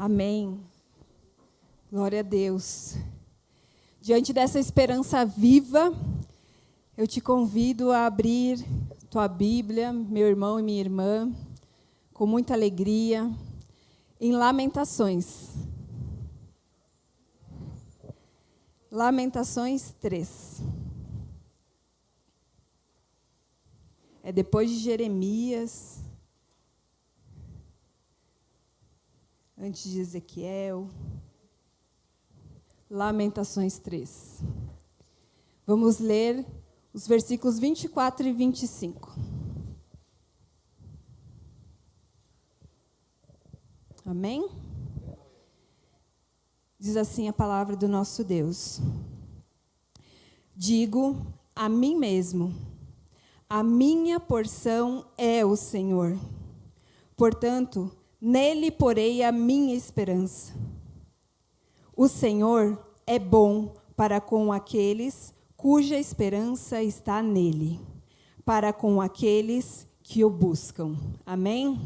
Amém. Glória a Deus. Diante dessa esperança viva, eu te convido a abrir tua Bíblia, meu irmão e minha irmã, com muita alegria, em Lamentações. Lamentações 3. É depois de Jeremias, antes de Ezequiel. Lamentações 3. Vamos ler os versículos 24 e 25. Amém? Diz assim a palavra do nosso Deus. Digo a mim mesmo, a minha porção é o Senhor. Portanto, nele porei a minha esperança. O Senhor é bom para com aqueles cuja esperança está nele, para com aqueles que o buscam. Amém?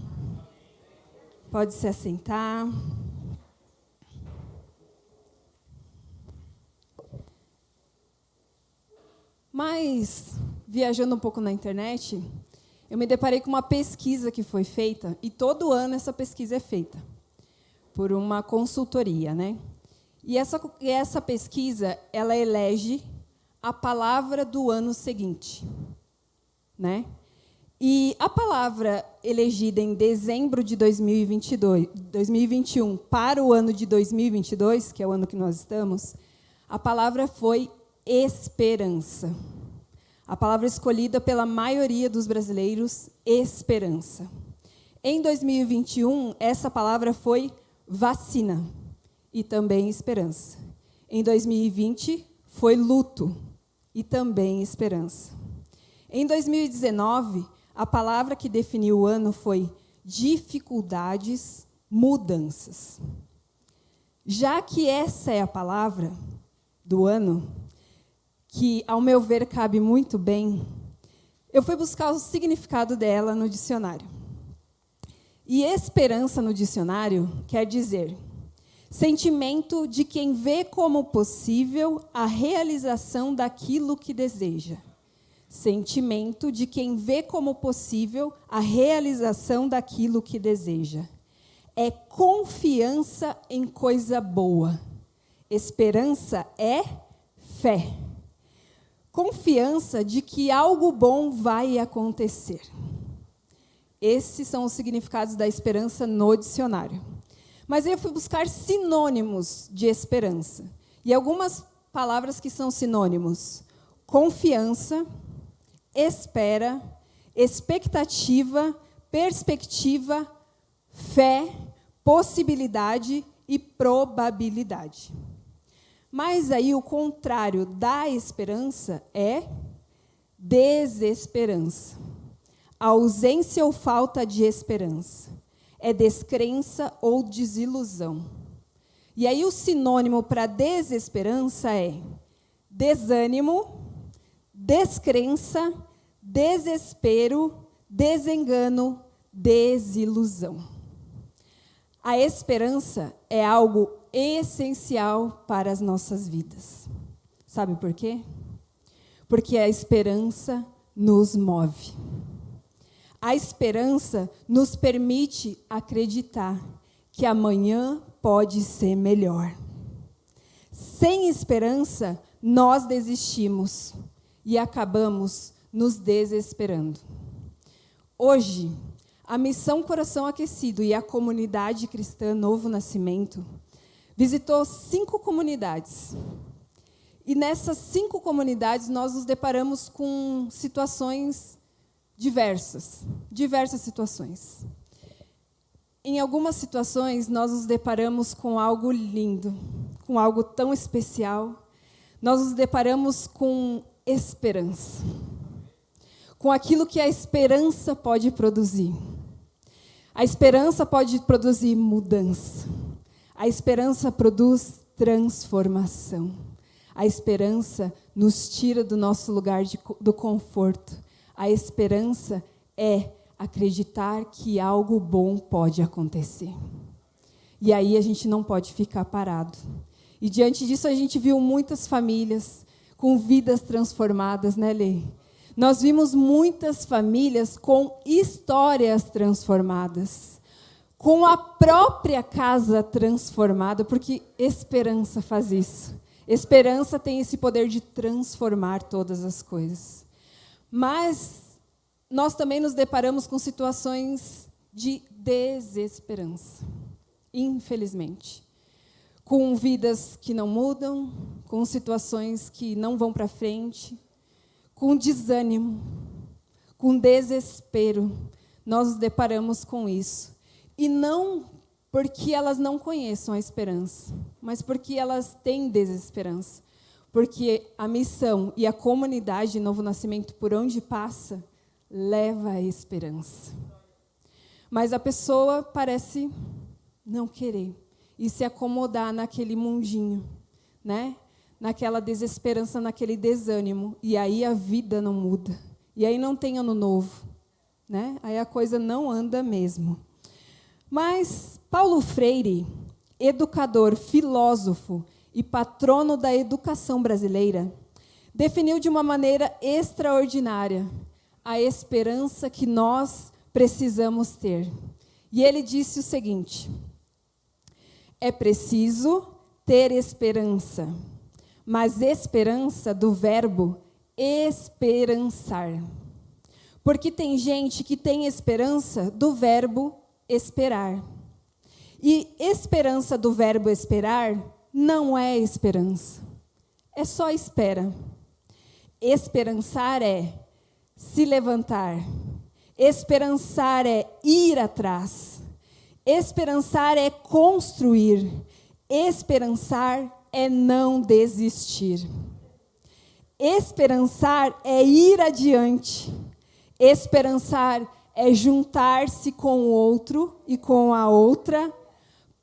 Pode se assentar. Mas, viajando um pouco na internet, eu me deparei com uma pesquisa que foi feita, e todo ano essa pesquisa é feita, por uma consultoria, né? E essa pesquisa, ela elege a palavra do ano seguinte, né? E a palavra elegida em dezembro de 2021 para o ano de 2022, que é o ano que nós estamos, a palavra foi esperança. A palavra escolhida pela maioria dos brasileiros, esperança. Em 2021, essa palavra foi vacina e também esperança. Em 2020, foi luto e também esperança. Em 2019, a palavra que definiu o ano foi dificuldades, mudanças. Já que essa é a palavra do ano, que, ao meu ver, cabe muito bem, eu fui buscar o significado dela no dicionário. E esperança no dicionário quer dizer sentimento de quem vê como possível a realização daquilo que deseja. Sentimento de quem vê como possível a realização daquilo que deseja. É confiança em coisa boa. Esperança é fé. Confiança de que algo bom vai acontecer. Esses são os significados da esperança no dicionário. Mas eu fui buscar sinônimos de esperança. E algumas palavras que são sinônimos: confiança, espera, expectativa, perspectiva, fé, possibilidade e probabilidade. Mas aí o contrário da esperança é desesperança. A ausência ou falta de esperança. É descrença ou desilusão. E aí o sinônimo para desesperança é desânimo, descrença, desespero, desengano, desilusão. A esperança é algo essencial para as nossas vidas. Sabe por quê? Porque a esperança nos move. A esperança nos permite acreditar que amanhã pode ser melhor. Sem esperança, nós desistimos e acabamos nos desesperando. Hoje, a Missão Coração Aquecido e a comunidade cristã Novo Nascimento visitou 5 comunidades. E nessas 5 comunidades, nós nos deparamos com situações diversas situações. Em algumas situações, nós nos deparamos com algo lindo, com algo tão especial. Nós nos deparamos com esperança, com aquilo que a esperança pode produzir. A esperança pode produzir mudança. A esperança produz transformação. A esperança nos tira do nosso lugar do conforto. A esperança é acreditar que algo bom pode acontecer. E aí a gente não pode ficar parado. E diante disso a gente viu muitas famílias com vidas transformadas, né, Lê? Nós vimos muitas famílias com histórias transformadas, com a própria casa transformada, porque esperança faz isso. Esperança tem esse poder de transformar todas as coisas. Mas nós também nos deparamos com situações de desesperança, infelizmente. Com vidas que não mudam, com situações que não vão para frente, com desânimo, com desespero. Nós nos deparamos com isso. E não porque elas não conheçam a esperança, mas porque elas têm desesperança. Porque a missão e a comunidade de Novo Nascimento, por onde passa, leva a esperança. Mas a pessoa parece não querer e se acomodar naquele mundinho, né? Naquela desesperança, naquele desânimo. E aí a vida não muda. E aí não tem ano novo, né? Aí a coisa não anda mesmo. Mas Paulo Freire, educador, filósofo e patrono da educação brasileira, definiu de uma maneira extraordinária a esperança que nós precisamos ter. E ele disse o seguinte: é preciso ter esperança, mas esperança do verbo esperançar. Porque tem gente que tem esperança do verbo esperar. E esperança do verbo esperar não é esperança. É só espera. Esperançar é se levantar. Esperançar é ir atrás. Esperançar é construir. Esperançar é não desistir. Esperançar é ir adiante. Esperançar é juntar-se com o outro e com a outra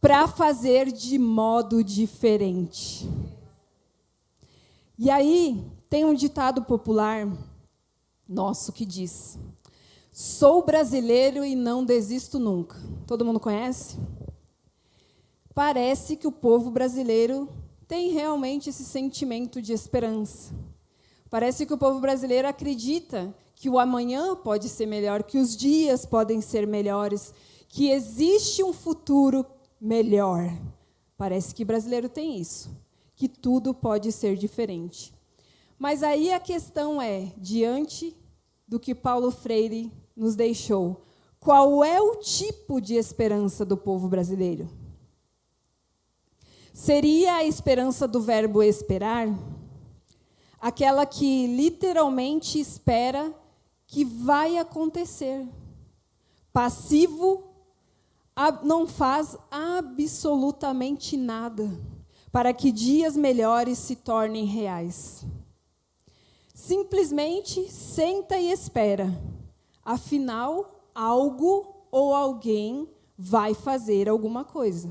para fazer de modo diferente. E aí, tem um ditado popular nosso que diz: sou brasileiro e não desisto nunca. Todo mundo conhece? Parece que o povo brasileiro tem realmente esse sentimento de esperança. Parece que o povo brasileiro acredita que o amanhã pode ser melhor, que os dias podem ser melhores, que existe um futuro melhor. Parece que brasileiro tem isso, que tudo pode ser diferente. Mas aí a questão é, diante do que Paulo Freire nos deixou, qual é o tipo de esperança do povo brasileiro? Seria a esperança do verbo esperar? Aquela que literalmente espera que vai acontecer. Passivo, não faz absolutamente nada para que dias melhores se tornem reais. Simplesmente senta e espera. Afinal, algo ou alguém vai fazer alguma coisa.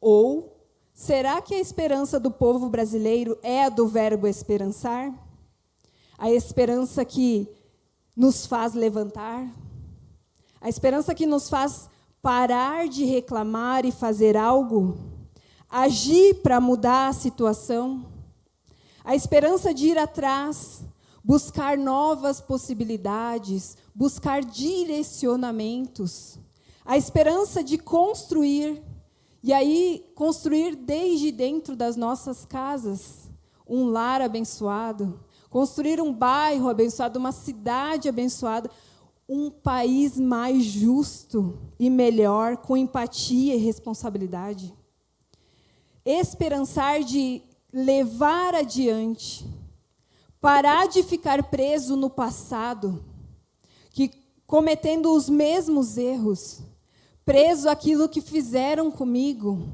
Ou, será que a esperança do povo brasileiro é a do verbo esperançar? A esperança que nos faz levantar? A esperança que nos faz parar de reclamar e fazer algo? Agir para mudar a situação? A esperança de ir atrás, buscar novas possibilidades, buscar direcionamentos? A esperança de construir, e aí construir desde dentro das nossas casas um lar abençoado, construir um bairro abençoado, uma cidade abençoada, um país mais justo e melhor, com empatia e responsabilidade. Esperançar de levar adiante, parar de ficar preso no passado, que cometendo os mesmos erros, preso àquilo que fizeram comigo,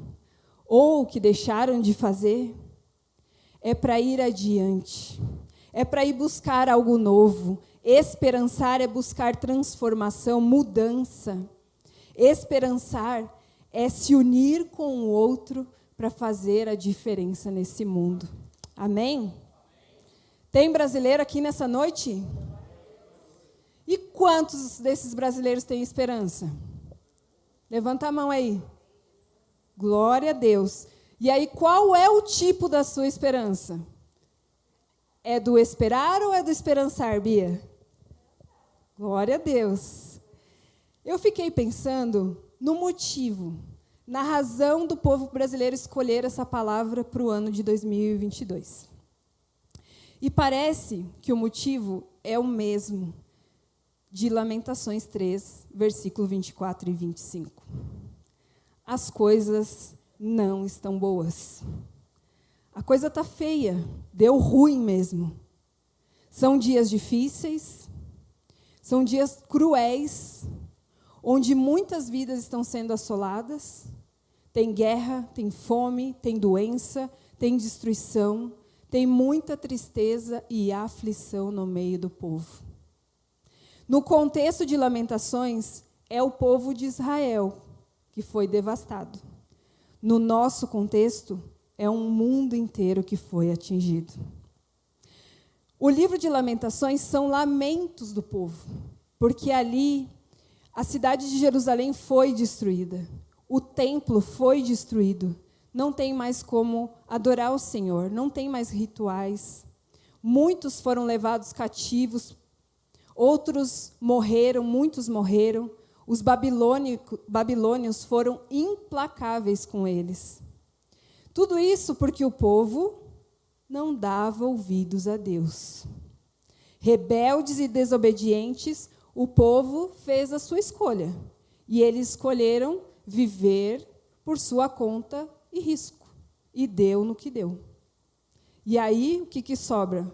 ou que deixaram de fazer. É para ir adiante, é para ir buscar algo novo. Esperançar é buscar transformação, mudança. Esperançar é se unir com o outro para fazer a diferença nesse mundo. Amém? Tem brasileiro aqui nessa noite? E quantos desses brasileiros têm esperança? Levanta a mão aí. Glória a Deus. E aí, qual é o tipo da sua esperança? É do esperar ou é do esperançar, Bia? Glória a Deus. Eu fiquei pensando no motivo, na razão do povo brasileiro escolher essa palavra para o ano de 2022. E parece que o motivo é o mesmo de Lamentações 3, versículo 24 e 25. As coisas não estão boas. A coisa está feia, deu ruim mesmo. São dias difíceis, são dias cruéis, onde muitas vidas estão sendo assoladas. Tem guerra, tem fome, tem doença, tem destruição, tem muita tristeza e aflição no meio do povo. No contexto de Lamentações, é o povo de Israel que foi devastado. No nosso contexto, é um mundo inteiro que foi atingido. O livro de Lamentações são lamentos do povo, porque ali a cidade de Jerusalém foi destruída, o templo foi destruído, não tem mais como adorar o Senhor, não tem mais rituais. Muitos foram levados cativos, outros morreram, muitos morreram. Os babilônios foram implacáveis com eles. Tudo isso porque o povo não dava ouvidos a Deus. Rebeldes e desobedientes, o povo fez a sua escolha. E eles escolheram viver por sua conta e risco. E deu no que deu. E aí, o que sobra?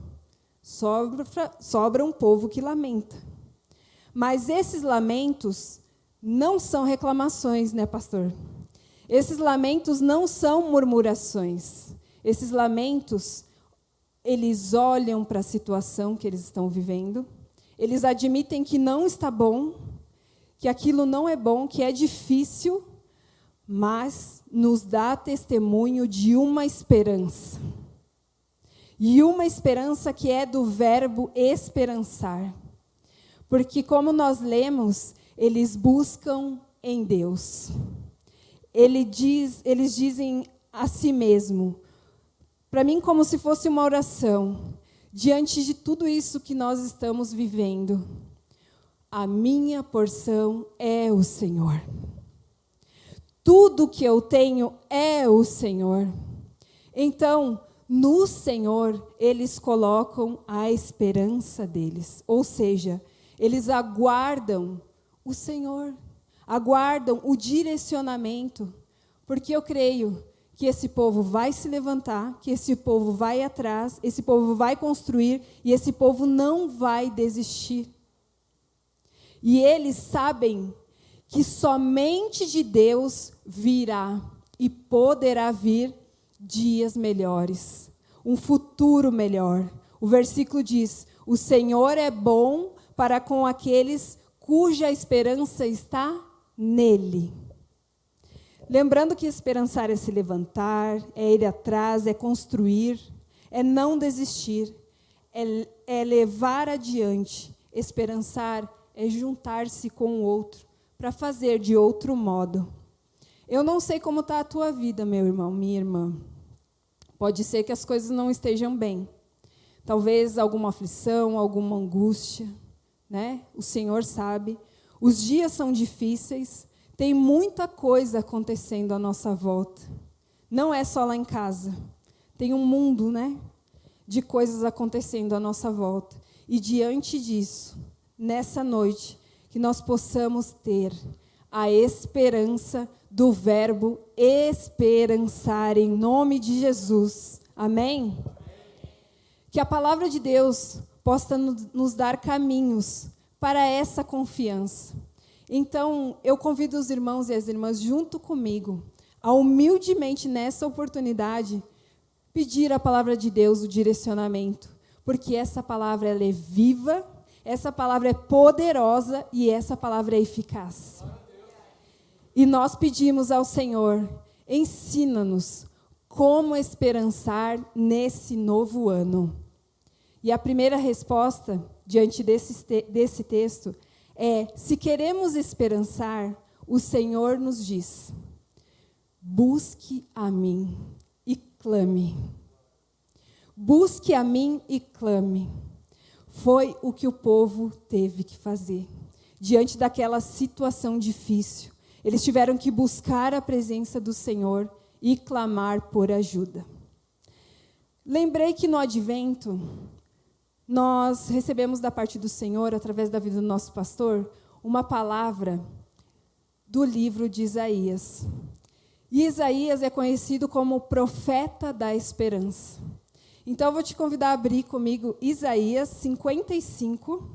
Sobra um povo que lamenta. Mas esses lamentos não são reclamações, né, pastor? Esses lamentos não são murmurações. Esses lamentos, eles olham para a situação que eles estão vivendo, eles admitem que não está bom, que aquilo não é bom, que é difícil, mas nos dá testemunho de uma esperança. E uma esperança que é do verbo esperançar. Porque, como nós lemos, eles buscam em Deus. Eles dizem a si mesmo, para mim, como se fosse uma oração, diante de tudo isso que nós estamos vivendo, a minha porção é o Senhor. Tudo que eu tenho é o Senhor. Então, no Senhor, eles colocam a esperança deles. Ou seja, eles aguardam o Senhor, aguardam o direcionamento, porque eu creio que esse povo vai se levantar, que esse povo vai atrás, esse povo vai construir e esse povo não vai desistir. E eles sabem que somente de Deus virá e poderá vir dias melhores, um futuro melhor. O versículo diz: o Senhor é bom para com aqueles cuja esperança está nele. Lembrando que esperançar é se levantar, é ir atrás, é construir, é não desistir, é levar adiante. Esperançar é juntar-se com o outro para fazer de outro modo. Eu não sei como está a tua vida, meu irmão, minha irmã. Pode ser que as coisas não estejam bem. Talvez alguma aflição, alguma angústia, né? O Senhor sabe. Os dias são difíceis, tem muita coisa acontecendo à nossa volta. Não é só lá em casa. Tem um mundo, né, de coisas acontecendo à nossa volta. E diante disso, nessa noite, que nós possamos ter a esperança do verbo esperançar, em nome de Jesus. Amém? Que a palavra de Deus possa nos dar caminhos para essa confiança. Então, eu convido os irmãos e as irmãs junto comigo a humildemente, nessa oportunidade, pedir a palavra de Deus o direcionamento, porque essa palavra ela é viva, essa palavra é poderosa e essa palavra é eficaz. E nós pedimos ao Senhor, ensina-nos como esperançar nesse novo ano. E a primeira resposta, diante desse texto, é: se queremos esperançar, o Senhor nos diz: busque a mim e clame. Busque a mim e clame. Foi o que o povo teve que fazer. Diante daquela situação difícil, eles tiveram que buscar a presença do Senhor e clamar por ajuda. Lembrei que no Advento, nós recebemos da parte do Senhor, através da vida do nosso pastor, uma palavra do livro de Isaías. E Isaías é conhecido como o profeta da esperança. Então, eu vou te convidar a abrir comigo Isaías 55.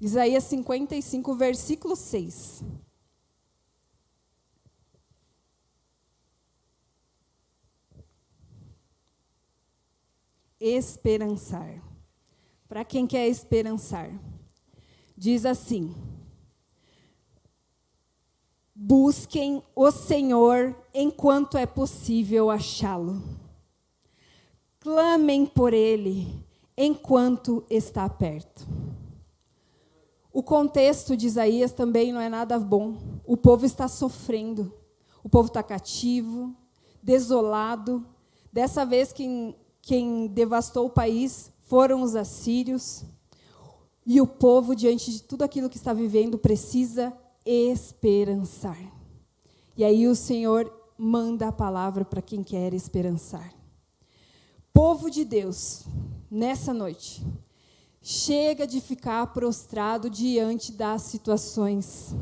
Isaías 55, versículo 6. Esperançar. Para quem quer esperançar. Diz assim: busquem o Senhor enquanto é possível achá-lo. Clamem por Ele enquanto está perto. O contexto de Isaías também não é nada bom. O povo está sofrendo. O povo está cativo, desolado. Dessa vez, quem devastou o país foram os assírios. E o povo, diante de tudo aquilo que está vivendo, precisa esperançar. E aí o Senhor manda a palavra para quem quer esperançar. Povo de Deus, nessa noite, chega de ficar prostrado diante das situações.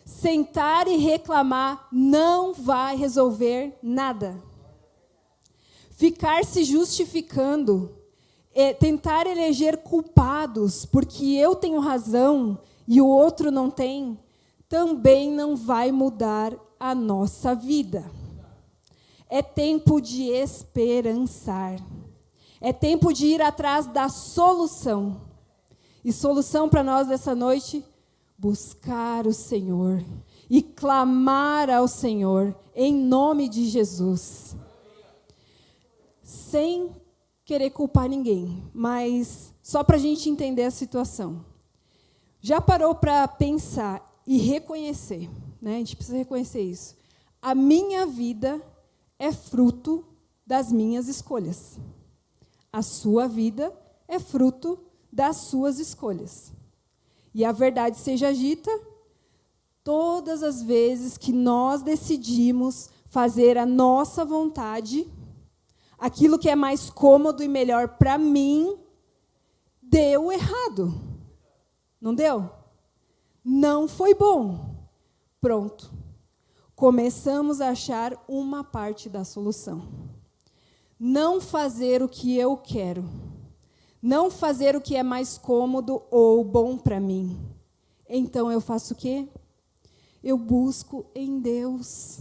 Sentar e reclamar não vai resolver nada. Ficar se justificando, tentar eleger culpados, porque eu tenho razão e o outro não tem, também não vai mudar a nossa vida. É tempo de esperançar. É tempo de ir atrás da solução. E solução para nós dessa noite? Buscar o Senhor e clamar ao Senhor em nome de Jesus. Sem querer culpar ninguém, mas só para a gente entender a situação. Já parou para pensar e reconhecer, né? A gente precisa reconhecer isso. A minha vida é fruto das minhas escolhas. A sua vida é fruto das suas escolhas. E a verdade seja dita, todas as vezes que nós decidimos fazer a nossa vontade, aquilo que é mais cômodo e melhor para mim, deu errado. Não deu? Não foi bom. Pronto. Começamos a achar uma parte da solução. Não fazer o que eu quero. Não fazer o que é mais cômodo ou bom para mim. Então eu faço o quê? Eu busco em Deus.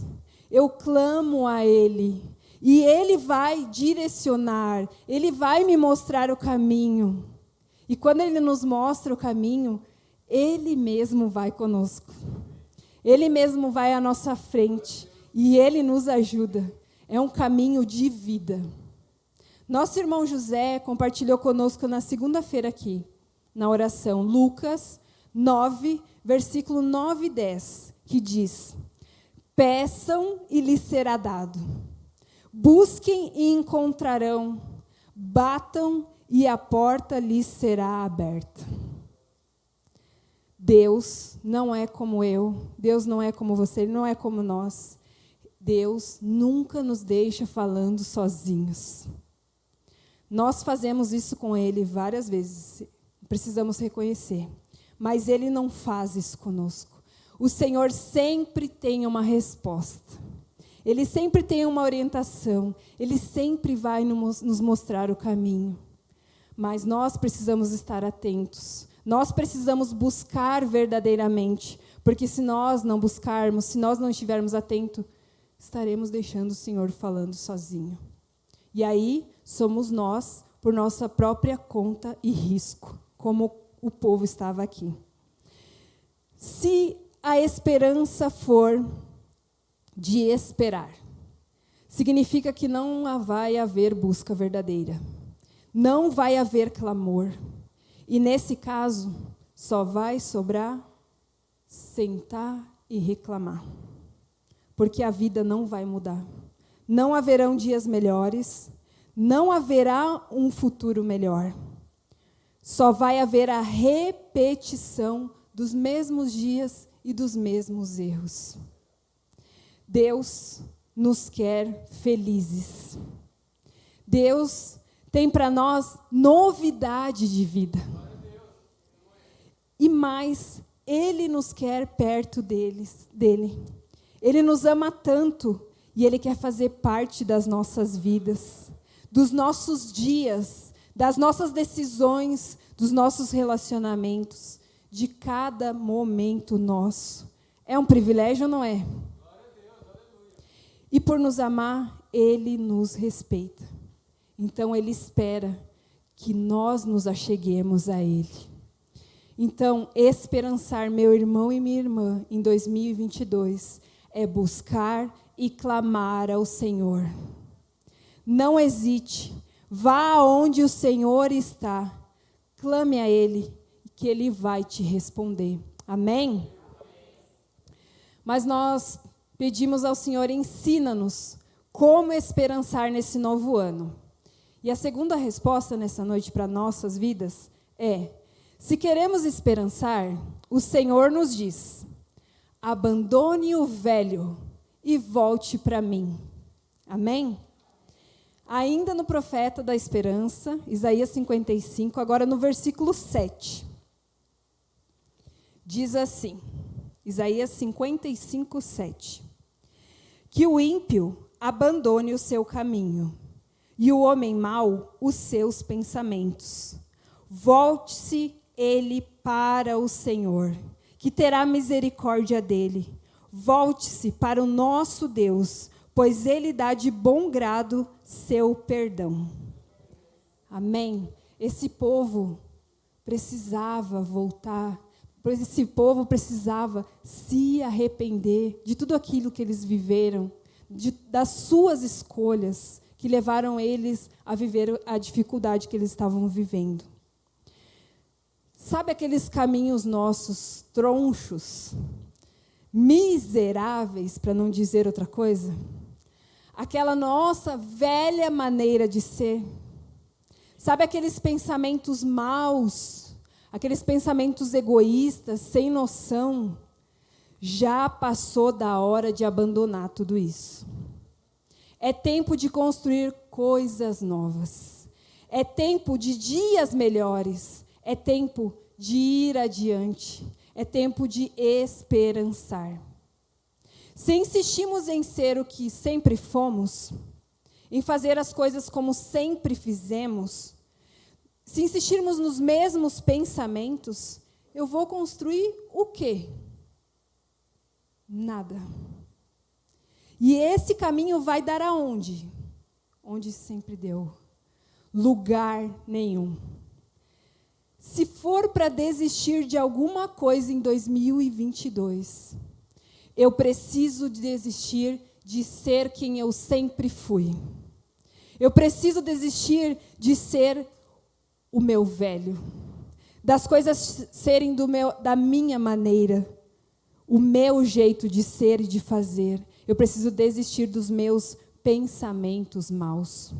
Eu clamo a Ele. E Ele vai direcionar. Ele vai me mostrar o caminho. E quando Ele nos mostra o caminho, Ele mesmo vai conosco. Ele mesmo vai à nossa frente. E Ele nos ajuda. É um caminho de vida. Nosso irmão José compartilhou conosco na segunda-feira aqui, na oração, Lucas 9, versículo 9 e 10, que diz: peçam e lhes será dado. Busquem e encontrarão. Batam e a porta lhes será aberta. Deus não é como eu, Deus não é como você, Ele não é como nós. Deus nunca nos deixa falando sozinhos. Nós fazemos isso com Ele várias vezes, precisamos reconhecer. Mas Ele não faz isso conosco. O Senhor sempre tem uma resposta. Ele sempre tem uma orientação. Ele sempre vai nos mostrar o caminho. Mas nós precisamos estar atentos. Nós precisamos buscar verdadeiramente. Porque se nós não buscarmos, se nós não estivermos atentos, estaremos deixando o Senhor falando sozinho. E aí, somos nós, por nossa própria conta e risco, como o povo estava aqui. Se a esperança for de esperar, significa que não vai haver busca verdadeira. Não vai haver clamor. E, nesse caso, só vai sobrar sentar e reclamar. porque a vida não vai mudar. Não haverão dias melhores, não haverá um futuro melhor. Só vai haver a repetição dos mesmos dias e dos mesmos erros. Deus nos quer felizes. Deus tem para nós novidade de vida. E mais, Ele nos quer perto dele. Ele nos ama tanto e Ele quer fazer parte das nossas vidas, dos nossos dias, das nossas decisões, dos nossos relacionamentos, de cada momento nosso. É um privilégio ou não é? E por nos amar, Ele nos respeita. Então, Ele espera que nós nos acheguemos a Ele. Então, esperançar meu irmão e minha irmã em 2022 é buscar e clamar ao Senhor. Não hesite, vá aonde o Senhor está, clame a Ele, que Ele vai te responder. Amém? Mas nós pedimos ao Senhor, ensina-nos como esperançar nesse novo ano. E a segunda resposta nessa noite para nossas vidas é: se queremos esperançar, o Senhor nos diz: abandone o velho e volte para mim. Amém? Ainda no profeta da esperança, Isaías 55, agora no versículo 7. Diz assim, Isaías 55, 7. Que o ímpio abandone o seu caminho, e o homem mau os seus pensamentos. Volte-se ele para o Senhor, que terá misericórdia dele. Volte-se para o nosso Deus, pois Ele dá de bom grado seu perdão. Amém? Esse povo precisava voltar, esse povo precisava se arrepender de tudo aquilo que eles viveram, das suas escolhas que levaram eles a viver a dificuldade que eles estavam vivendo. Sabe aqueles caminhos nossos tronchos, miseráveis, para não dizer outra coisa? Aquela nossa velha maneira de ser. Sabe aqueles pensamentos maus, aqueles pensamentos egoístas, sem noção? Já passou da hora de abandonar tudo isso. É tempo de construir coisas novas. É tempo de dias melhores. É tempo de ir adiante. É tempo de esperançar. Se insistimos em ser o que sempre fomos, em fazer as coisas como sempre fizemos, se insistirmos nos mesmos pensamentos, eu vou construir o quê? Nada. E esse caminho vai dar aonde? Onde sempre deu. Lugar nenhum. Se for para desistir de alguma coisa em 2022, eu preciso desistir de ser quem eu sempre fui. Eu preciso desistir de ser o meu velho, das coisas serem da minha maneira, o meu jeito de ser e de fazer. Eu preciso desistir dos meus pensamentos maus.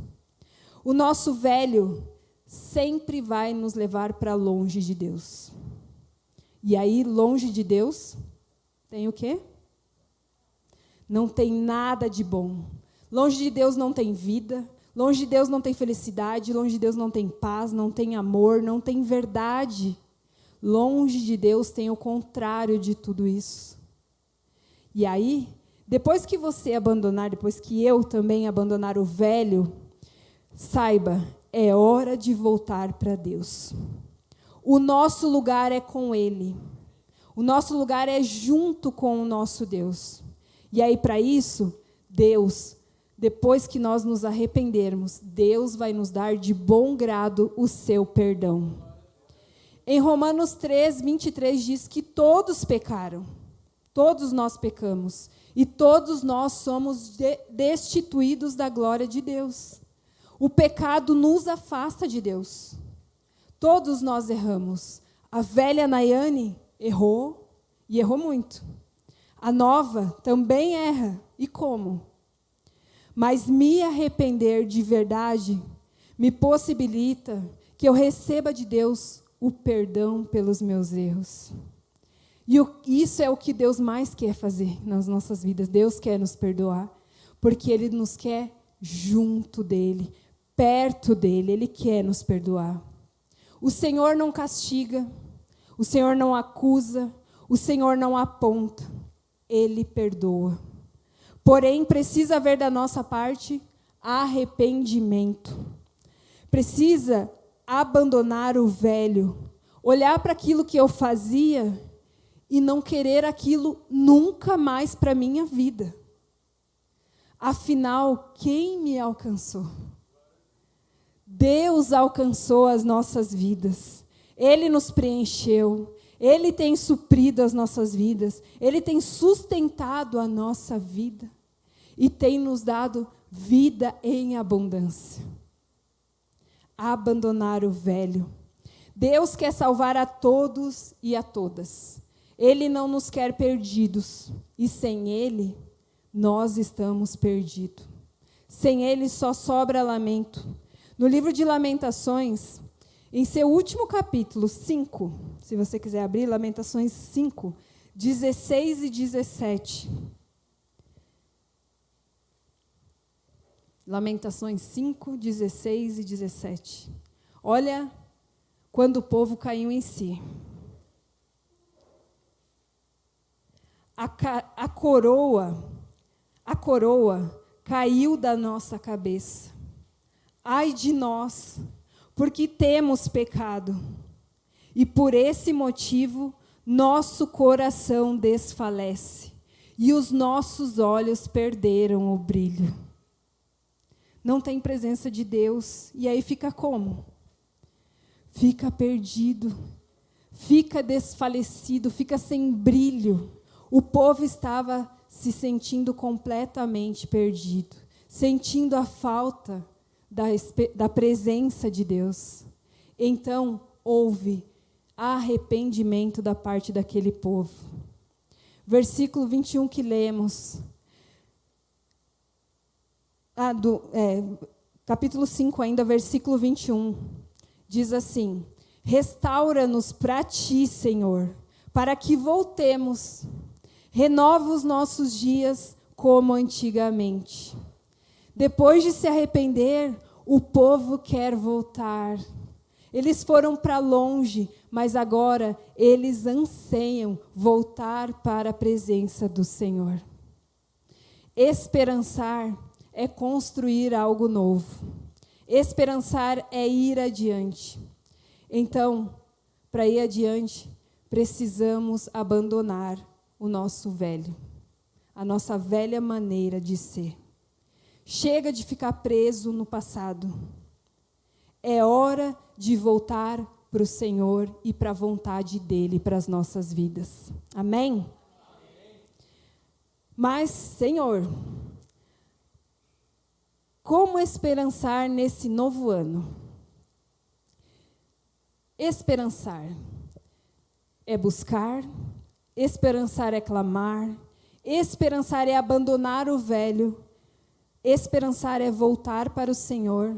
O nosso velho sempre vai nos levar para longe de Deus. E aí, longe de Deus, tem o quê? Não tem nada de bom. Longe de Deus não tem vida, longe de Deus não tem felicidade, longe de Deus não tem paz, não tem amor, não tem verdade. Longe de Deus tem o contrário de tudo isso. E aí, depois que você abandonar, depois que eu também abandonar o velho, saiba, é hora de voltar para Deus. O nosso lugar é com Ele. O nosso lugar é junto com o nosso Deus. E aí, para isso, Deus, depois que nós nos arrependermos, Deus vai nos dar de bom grado o seu perdão. Em Romanos 3, 23 diz que todos pecaram. Todos nós pecamos. E todos nós somos destituídos da glória de Deus. O pecado nos afasta de Deus. Todos nós erramos. A velha Nayane errou, e errou muito. A nova também erra. E como? Mas me arrepender de verdade me possibilita que eu receba de Deus o perdão pelos meus erros. E isso é o que Deus mais quer fazer nas nossas vidas. Deus quer nos perdoar, porque Ele nos quer junto dEle, perto dEle. Ele quer nos perdoar. O Senhor não castiga, o Senhor não acusa, o Senhor não aponta. Ele perdoa. Porém, precisa haver da nossa parte arrependimento. Precisa abandonar o velho, olhar para aquilo que eu fazia e não querer aquilo nunca mais para a minha vida. Afinal, quem me alcançou? Deus alcançou as nossas vidas. Ele nos preencheu. Ele tem suprido as nossas vidas. Ele tem sustentado a nossa vida. E tem nos dado vida em abundância. Abandonar o velho. Deus quer salvar a todos e a todas. Ele não nos quer perdidos. E sem Ele, nós estamos perdidos. Sem Ele só sobra lamento. No livro de Lamentações, em seu último capítulo, 5, se você quiser abrir, Lamentações 5, 16 e 17. Lamentações 5, 16 e 17. Olha quando o povo caiu em si. A coroa caiu da nossa cabeça. Ai de nós, porque temos pecado. E por esse motivo, nosso coração desfalece. E os nossos olhos perderam o brilho. Não tem presença de Deus. E aí fica como? Fica perdido. Fica desfalecido. Fica sem brilho. O povo estava se sentindo completamente perdido. Sentindo a falta da presença de Deus. Então, houve arrependimento da parte daquele povo. Versículo 21 que lemos. Capítulo 5 ainda, versículo 21. Diz assim: restaura-nos para ti, Senhor, para que voltemos. Renova os nossos dias como antigamente. Depois de se arrepender, o povo quer voltar. Eles foram para longe, mas agora eles anseiam voltar para a presença do Senhor. Esperançar é construir algo novo. Esperançar é ir adiante. Então, para ir adiante, precisamos abandonar o nosso velho, a nossa velha maneira de ser. Chega de ficar preso no passado. É hora de voltar para o Senhor e para a vontade dEle para as nossas vidas. Amém? Amém? Mas, Senhor, como esperançar nesse novo ano? Esperançar é buscar, esperançar é clamar, esperançar é abandonar o velho, esperançar é voltar para o Senhor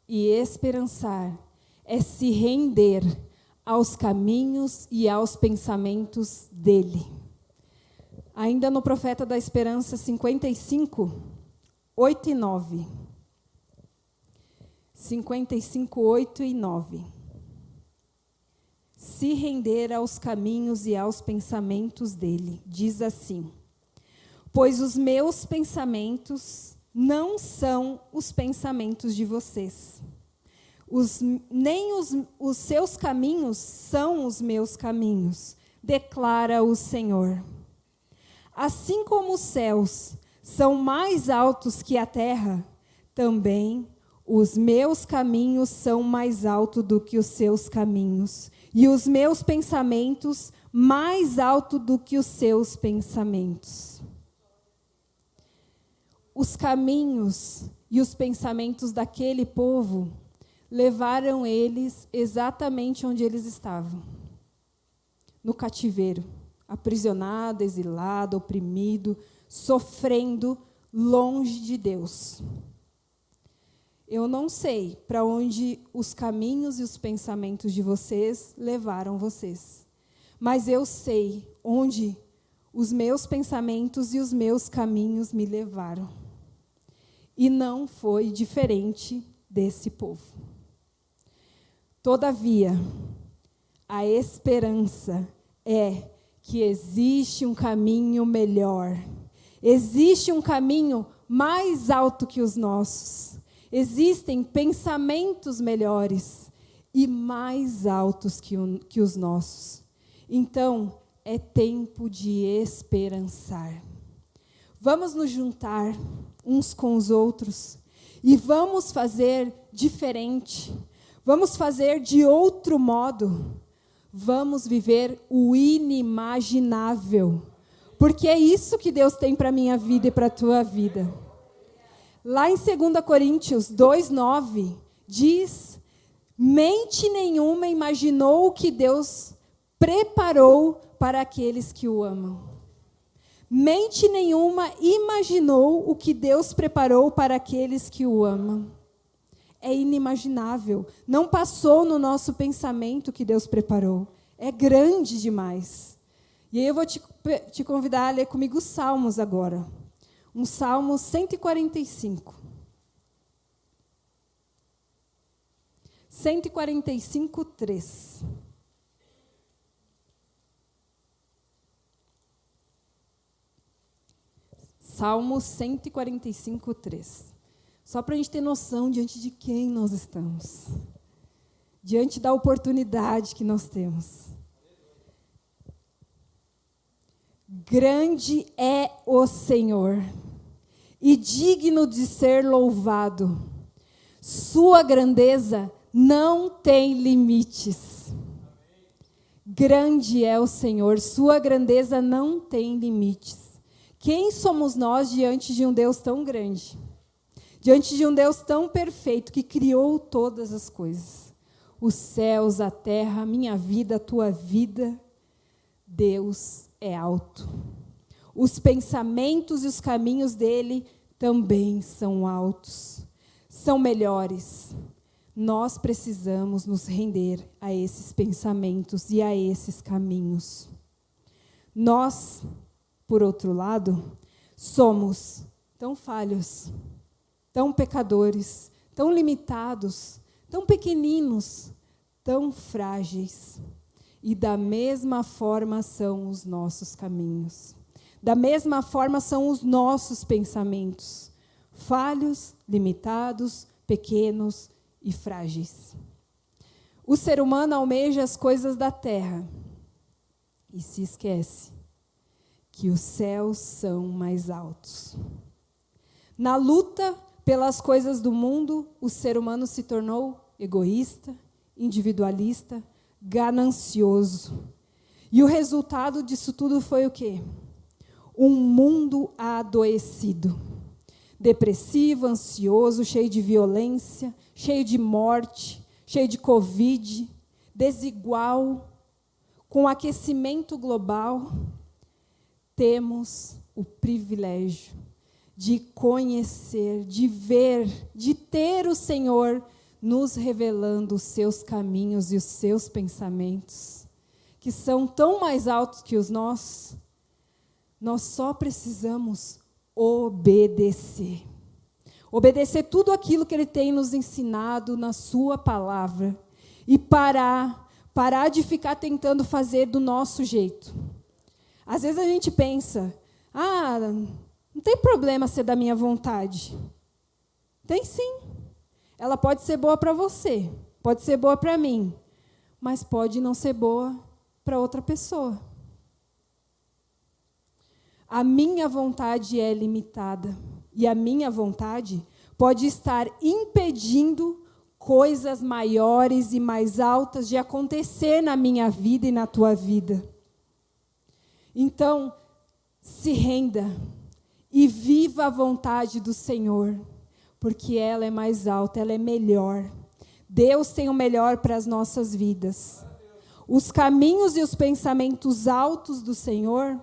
e esperançar é se render aos caminhos e aos pensamentos dEle. Ainda no Profeta da Esperança 55, 8 e 9. 55, 8 e 9. Se render aos caminhos e aos pensamentos dEle. Diz assim: pois os meus pensamentos não são os pensamentos de vocês. Nem os seus caminhos são os meus caminhos, declara o Senhor. Assim como os céus são mais altos que a terra, também os meus caminhos são mais altos do que os seus caminhos, e os meus pensamentos mais altos do que os seus pensamentos. Os caminhos e os pensamentos daquele povo levaram eles exatamente onde eles estavam, no cativeiro, aprisionado, exilado, oprimido, sofrendo longe de Deus. Eu não sei para onde os caminhos e os pensamentos de vocês levaram vocês, mas eu sei onde os meus pensamentos e os meus caminhos me levaram. E não foi diferente desse povo. Todavia, a esperança é que existe um caminho melhor. Existe um caminho mais alto que os nossos. Existem pensamentos melhores e mais altos que os nossos. Então, é tempo de esperançar. Vamos nos juntar uns com os outros e vamos fazer diferente. Vamos fazer de outro modo. Vamos viver o inimaginável. Porque é isso que Deus tem para a minha vida e para a tua vida. Lá em 2 Coríntios 2:9, diz: mente nenhuma imaginou o que Deus preparou para aqueles que o amam. Mente nenhuma imaginou o que Deus preparou para aqueles que o amam. É inimaginável. Não passou no nosso pensamento o que Deus preparou. É grande demais. E aí eu vou te convidar a ler comigo os Salmos agora. Um Salmo 145. 145:3. Salmo 145:3. Só para a gente ter noção diante de quem nós estamos. Diante da oportunidade que nós temos. Grande é o Senhor, e digno de ser louvado. Sua grandeza não tem limites. Grande é o Senhor, sua grandeza não tem limites. Quem somos nós diante de um Deus tão grande? Diante de um Deus tão perfeito que criou todas as coisas. Os céus, a terra, a minha vida, a tua vida. Deus é alto. Os pensamentos e os caminhos dele também são altos. São melhores. Nós precisamos nos render a esses pensamentos e a esses caminhos. Nós, por outro lado, somos tão falhos, tão pecadores, tão limitados, tão pequeninos, tão frágeis. E da mesma forma são os nossos caminhos. Da mesma forma são os nossos pensamentos. Falhos, limitados, pequenos e frágeis. O ser humano almeja as coisas da terra e se esquece que os céus são mais altos. Na luta pelas coisas do mundo, o ser humano se tornou egoísta, individualista, ganancioso. E o resultado disso tudo foi o quê? Um mundo adoecido, depressivo, ansioso, cheio de violência, cheio de morte, cheio de Covid, desigual, com aquecimento global. Temos o privilégio de conhecer, de ver, de ter o Senhor nos revelando os seus caminhos e os seus pensamentos, que são tão mais altos que os nossos. Nós só precisamos obedecer. Obedecer tudo aquilo que Ele tem nos ensinado na sua palavra. E parar de ficar tentando fazer do nosso jeito. Às vezes a gente pensa, não tem problema ser da minha vontade. Tem sim. Ela pode ser boa para você, pode ser boa para mim, mas pode não ser boa para outra pessoa. A minha vontade é limitada e a minha vontade pode estar impedindo coisas maiores e mais altas de acontecer na minha vida e na tua vida. Então, se renda e viva a vontade do Senhor, porque ela é mais alta, ela é melhor. Deus tem o melhor para as nossas vidas. Os caminhos e os pensamentos altos do Senhor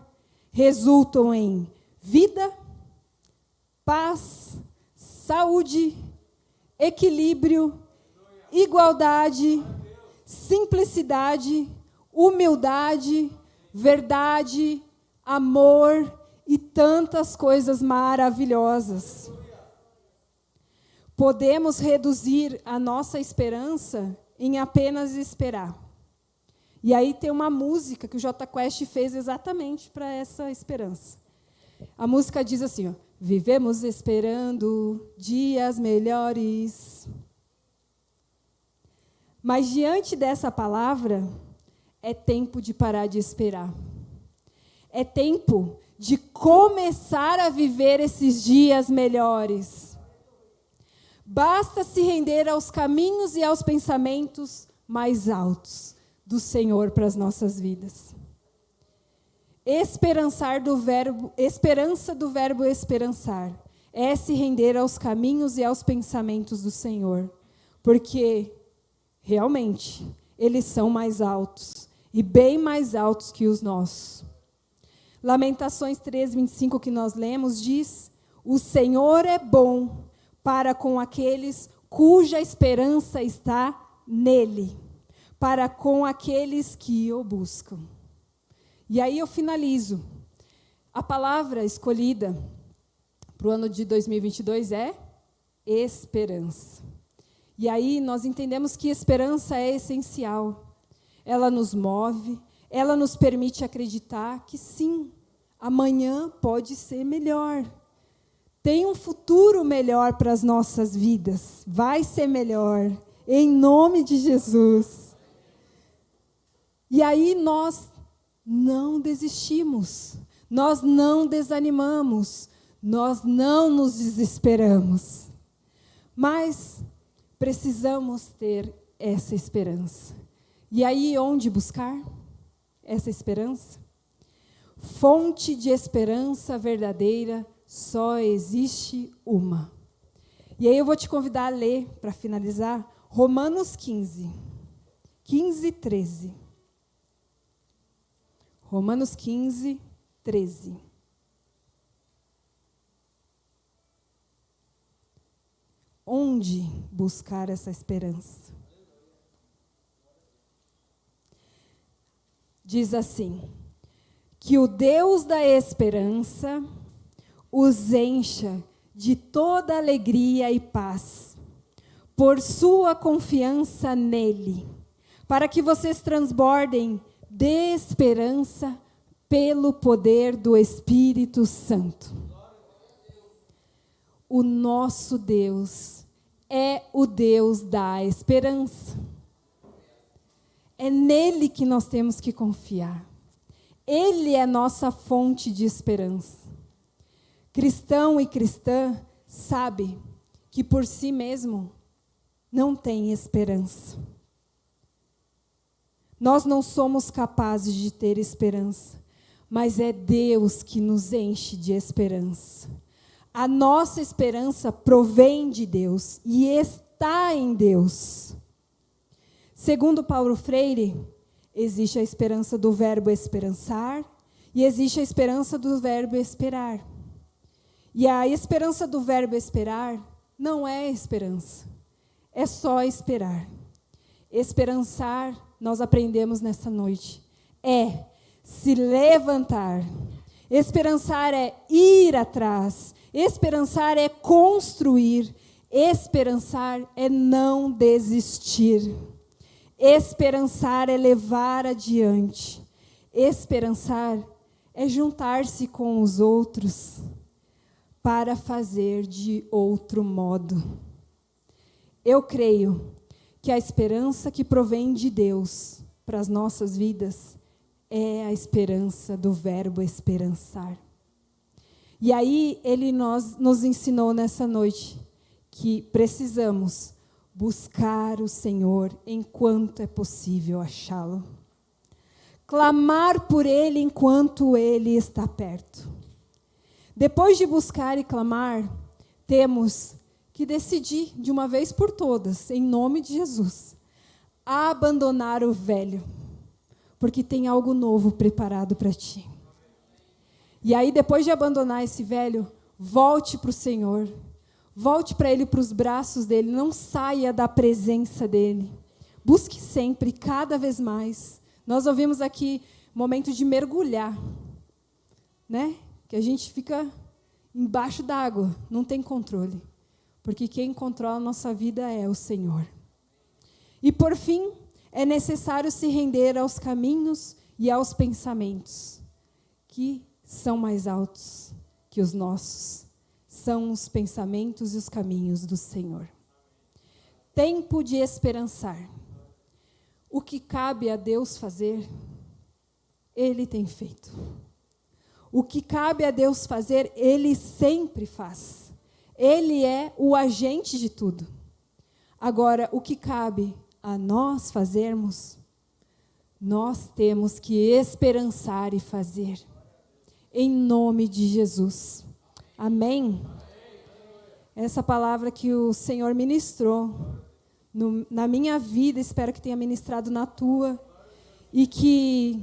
resultam em vida, paz, saúde, equilíbrio, igualdade, simplicidade, humildade, verdade, amor e tantas coisas maravilhosas. Podemos reduzir a nossa esperança em apenas esperar. E aí tem uma música que o Jota Quest fez exatamente para essa esperança. A música diz assim, ó: vivemos esperando dias melhores. Mas diante dessa palavra, é tempo de parar de esperar. É tempo de começar a viver esses dias melhores. Basta se render aos caminhos e aos pensamentos mais altos do Senhor para as nossas vidas. Esperança do verbo esperançar é se render aos caminhos e aos pensamentos do Senhor, porque realmente eles são mais altos e bem mais altos que os nossos. Lamentações 3:25 que nós lemos diz: o Senhor é bom para com aqueles cuja esperança está nele, para com aqueles que o buscam. E aí eu finalizo. A palavra escolhida para o ano de 2022 é esperança. E aí nós entendemos que esperança é essencial. Ela nos move, ela nos permite acreditar que sim, amanhã pode ser melhor. Tem um futuro melhor para as nossas vidas. Vai ser melhor, em nome de Jesus. E aí nós não desistimos, nós não desanimamos, nós não nos desesperamos. Mas precisamos ter essa esperança. E aí, onde buscar essa esperança? Fonte de esperança verdadeira só existe uma. E aí eu vou te convidar a ler, para finalizar, Romanos 15, 13. Romanos 15, 13. Onde buscar essa esperança? Diz assim: que o Deus da esperança os encha de toda alegria e paz, por sua confiança nele, para que vocês transbordem de esperança pelo poder do Espírito Santo. O nosso Deus é o Deus da esperança. É nele que nós temos que confiar. Ele é nossa fonte de esperança. Cristão e cristã sabe que por si mesmo não tem esperança. Nós não somos capazes de ter esperança, mas é Deus que nos enche de esperança. A nossa esperança provém de Deus e está em Deus. Segundo Paulo Freire, existe a esperança do verbo esperançar e existe a esperança do verbo esperar. E a esperança do verbo esperar não é esperança, é só esperar. Esperançar, nós aprendemos nessa noite, é se levantar. Esperançar é ir atrás. Esperançar é construir. Esperançar é não desistir. Esperançar é levar adiante. Esperançar é juntar-se com os outros para fazer de outro modo. Eu creio que a esperança que provém de Deus para as nossas vidas é a esperança do verbo esperançar. E aí ele nos ensinou nessa noite que precisamos buscar o Senhor enquanto é possível achá-lo. Clamar por Ele enquanto Ele está perto. Depois de buscar e clamar, temos que decidir de uma vez por todas, em nome de Jesus, abandonar o velho. porque tem algo novo preparado para ti. E aí, depois de abandonar esse velho, volte para o Senhor. Volte para Ele, para os braços dEle. Não saia da presença dEle. Busque sempre, cada vez mais. Nós ouvimos aqui momento de mergulhar, né? Que a gente fica embaixo d'água, não tem controle. Porque quem controla a nossa vida é o Senhor. E por fim, é necessário se render aos caminhos e aos pensamentos, que são mais altos que os nossos. São os pensamentos e os caminhos do Senhor. Tempo de esperançar. O que cabe a Deus fazer, Ele tem feito. O que cabe a Deus fazer, Ele sempre faz. Ele é o agente de tudo. Agora, o que cabe a nós fazermos, nós temos que esperançar e fazer. Em nome de Jesus. Amém? Essa palavra que o Senhor ministrou na minha vida, espero que tenha ministrado na tua, e que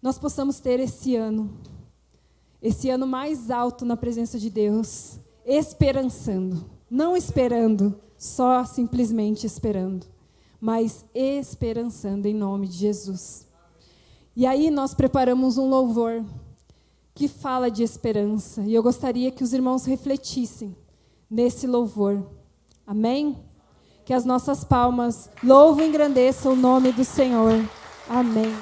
nós possamos ter esse ano mais alto na presença de Deus, esperançando, não esperando, só simplesmente esperando, mas esperançando em nome de Jesus. E aí nós preparamos um louvor que fala de esperança, e eu gostaria que os irmãos refletissem nesse louvor. Amém? Que as nossas palmas louvam e engrandeçam o nome do Senhor. Amém.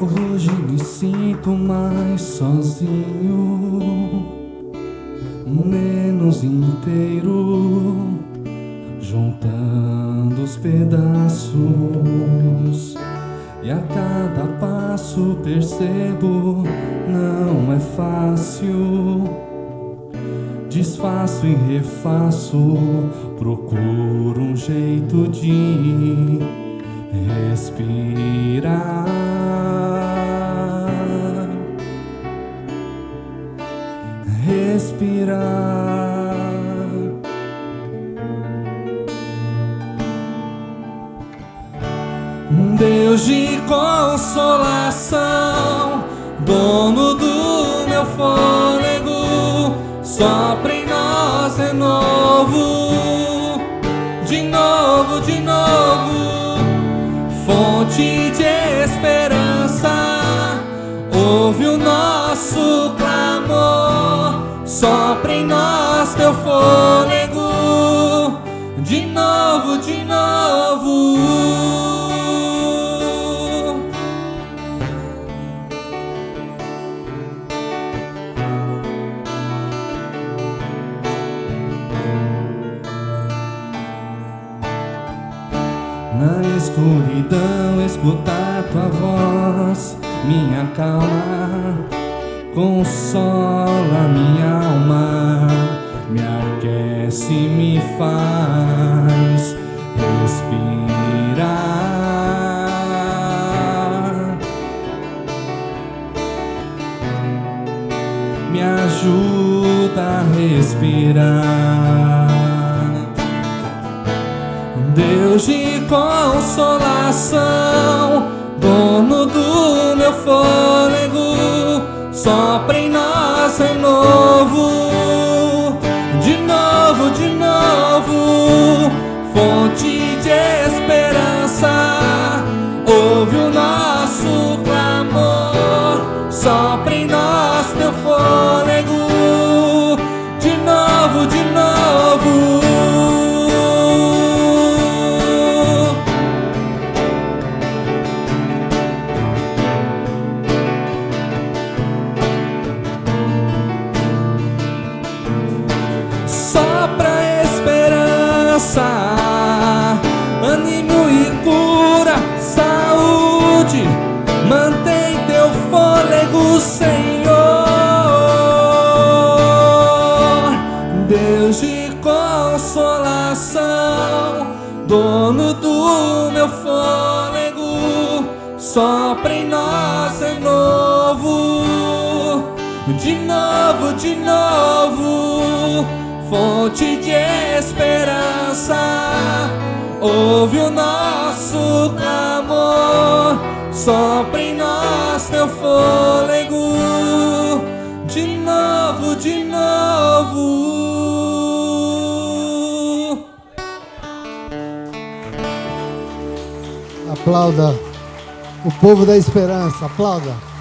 Hoje me sinto mais sozinho, menos inteiro, juntando os pedaços, e a cada passo percebo, não é fácil. Desfaço e refaço, procuro um jeito de respirar. Respirar. Deus de consolação, dono do meu fôlego, sopra em nós renovo, de novo, de novo, fonte de esperança, ouve o nosso clamor, sopra em nós teu fôlego, de novo, de novo. Na escuridão escutar tua voz, minha calma, consola minha alma, me aquece, me faz respirar, me ajuda a respirar. Deus de consolação, dono do meu fôlego, sopra em nós renovo, de novo, de novo, fonte de esperança, ouve o nosso clamor, sopra em nós teu fôlego, de novo, de novo. Ânimo e cura, saúde, mantém teu fôlego, Senhor. Deus de consolação, dono do meu fôlego, de novo, fonte de esperança. Ouve o nosso clamor, sopra em nós teu fôlego, de novo, de novo. Aplauda o povo da esperança, aplauda.